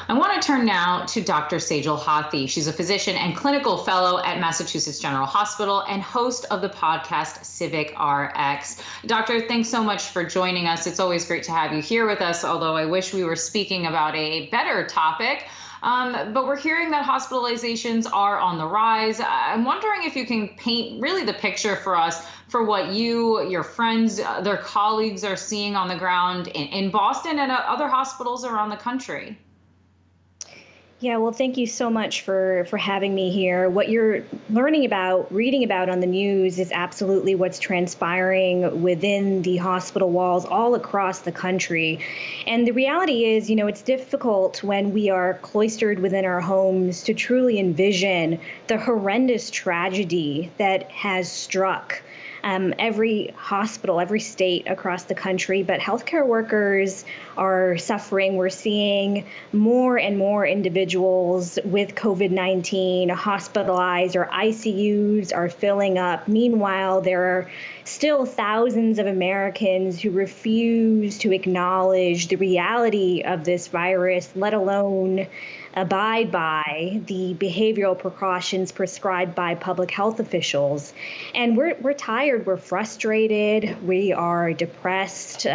I want to turn now to Dr. Sejal Hathi. She's a physician and clinical fellow at Massachusetts General Hospital and host of the podcast Civic Rx. Doctor, thanks so much for joining us. It's always great to have you here with us, although I wish we were speaking about a better topic. But we're hearing that hospitalizations are on the rise. I'm wondering if you can paint really the picture for us for what you, your friends, their colleagues are seeing on the ground in Boston and other hospitals around the country. Yeah, well, thank you so much for having me here. What you're learning about, reading about on the news is absolutely what's transpiring within the hospital walls all across the country. And the reality is, it's difficult when we are cloistered within our homes to truly envision the horrendous tragedy that has struck every hospital, every state across the country. But healthcare workers are suffering. We're seeing more and more individuals with COVID-19 hospitalized, or ICUs are filling up. Meanwhile, there are still thousands of Americans who refuse to acknowledge the reality of this virus, let alone abide by the behavioral precautions prescribed by public health officials. And we're tired, we're frustrated, we are depressed.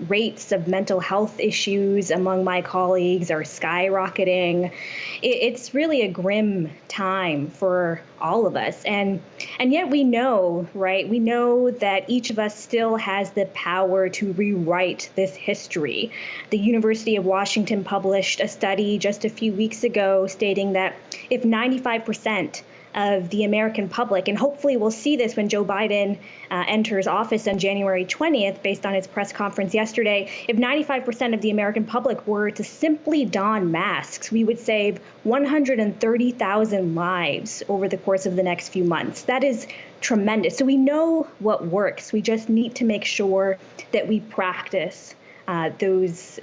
Rates of mental health issues among my colleagues are skyrocketing. It's really a grim time for all of us. And yet we know, right? We know that each of us still has the power to rewrite this history. The University of Washington published a study just a few weeks ago stating that if 95% of the American public, and hopefully we'll see this when Joe Biden enters office on January 20th, based on his press conference yesterday, if 95% of the American public were to simply don masks, we would save 130,000 lives over the course of the next few months. That is tremendous. So we know what works. We just need to make sure that we practice those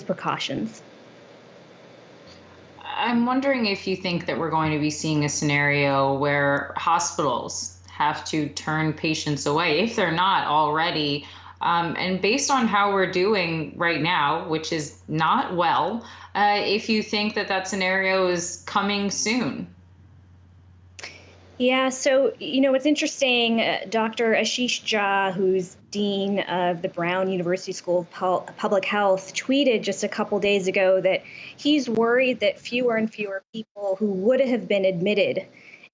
precautions. I'm wondering if you think that we're going to be seeing a scenario where hospitals have to turn patients away, if they're not already. And based on how we're doing right now, which is not well, if you think that scenario is coming soon. Yeah, so, it's interesting. Dr. Ashish Jha, who's dean of the Brown University School of Public Health, tweeted just a couple days ago that he's worried that fewer and fewer people who would have been admitted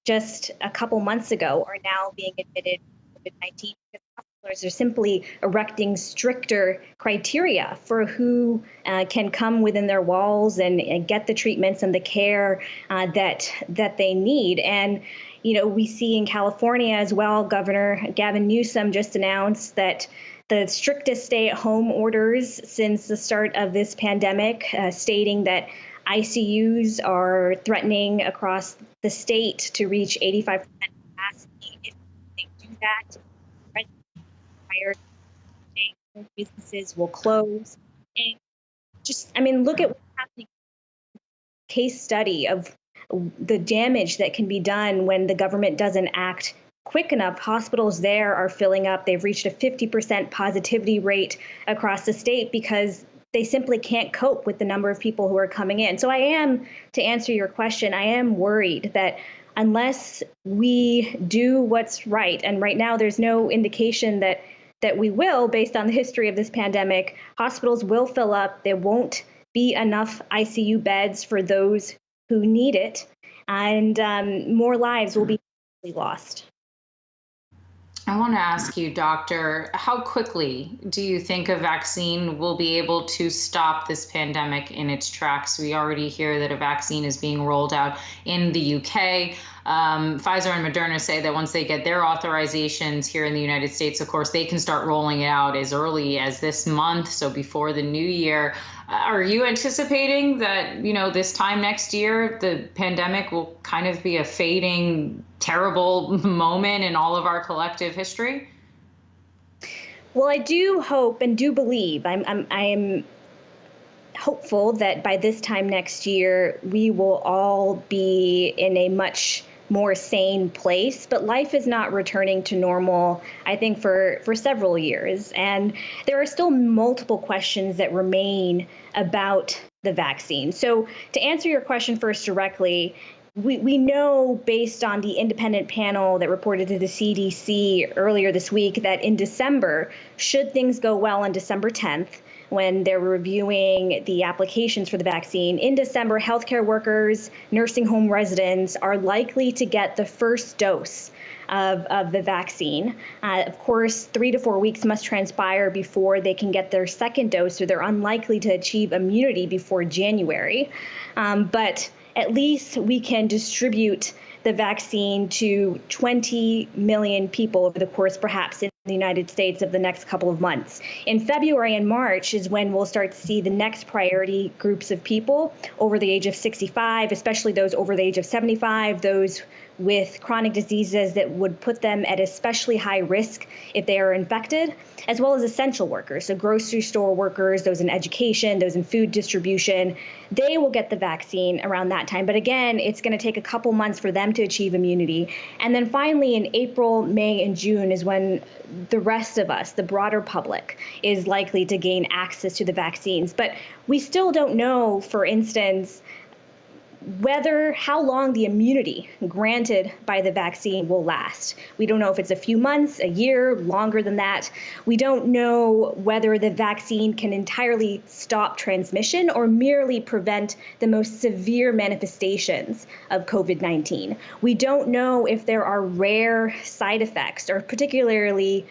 just a couple months ago are now being admitted with COVID-19 because hospitals are simply erecting stricter criteria for who can come within their walls and get the treatments and the care that they need. And we see in California as well, Governor Gavin Newsom just announced that the strictest stay-at-home orders since the start of this pandemic, stating that ICUs are threatening across the state to reach 85% capacity. If they do that, businesses will close. And look at what's happening. Case study of the damage that can be done when the government doesn't act quick enough. Hospitals there are filling up. They've reached a 50% positivity rate across the state because they simply can't cope with the number of people who are coming in. So to answer your question, I am worried that unless we do what's right, and right now there's no indication that we will, based on the history of this pandemic, hospitals will fill up. There won't be enough ICU beds for those who need it, and more lives will be lost. I want to ask you, Doctor, how quickly do you think a vaccine will be able to stop this pandemic in its tracks? We already hear that a vaccine is being rolled out in the UK. Pfizer and Moderna say that once they get their authorizations here in the United States, of course, they can start rolling it out as early as this month, so before the new year. Are you anticipating that, this time next year, the pandemic will kind of be a fading, terrible moment in all of our collective history? Well, I do hope and do believe. I'm hopeful that by this time next year, we will all be in a much more sane place, but life is not returning to normal, I think, for several years. And there are still multiple questions that remain about the vaccine. So to answer your question first directly, we know based on the independent panel that reported to the CDC earlier this week that in December, should things go well on December 10th, when they're reviewing the applications for the vaccine, in December, healthcare workers, nursing home residents are likely to get the first dose of the vaccine. Of course, 3 to 4 weeks must transpire before they can get their second dose, so they're unlikely to achieve immunity before January. But at least we can distribute the vaccine to 20 million people over the course, perhaps, in the United States of the next couple of months. In February and March is when we'll start to see the next priority groups of people over the age of 65, especially those over the age of 75, those with chronic diseases that would put them at especially high risk if they are infected, as well as essential workers, so grocery store workers, those in education, those in food distribution. They will get the vaccine around that time. But again, it's going to take a couple months for them to achieve immunity. And then finally, in April, May, and June is when the rest of us, the broader public, is likely to gain access to the vaccines. But we still don't know, for instance, how long the immunity granted by the vaccine will last. We don't know if it's a few months, a year, longer than that. We don't know whether the vaccine can entirely stop transmission or merely prevent the most severe manifestations of COVID-19. We don't know if there are rare side effects or particularly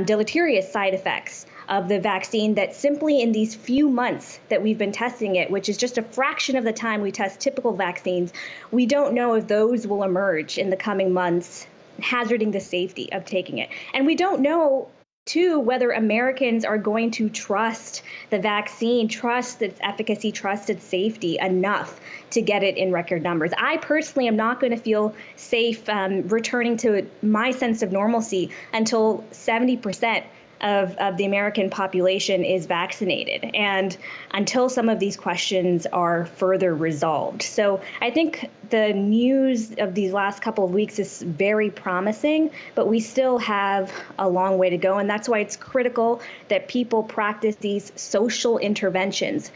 deleterious side effects of the vaccine that simply in these few months that we've been testing it, which is just a fraction of the time we test typical vaccines, we don't know if those will emerge in the coming months, hazarding the safety of taking it. And we don't know, too, whether Americans are going to trust the vaccine, trust its efficacy, trust its safety enough to get it in record numbers. I personally am not going to feel safe returning to my sense of normalcy until 70% of the American population is vaccinated, and until some of these questions are further resolved. So I think the news of these last couple of weeks is very promising, but we still have a long way to go. And that's why it's critical that people practice these social interventions,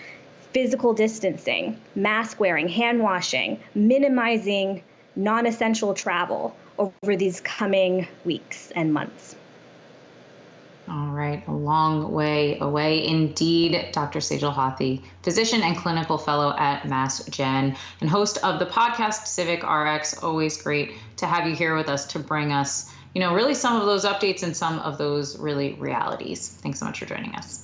physical distancing, mask wearing, hand washing, minimizing non-essential travel over these coming weeks and months. All right, a long way away indeed. Dr. Sejal Hathi, physician and clinical fellow at Mass Gen and host of the podcast Civic Rx. Always great to have you here with us to bring us, really some of those updates and some of those really realities. Thanks so much for joining us.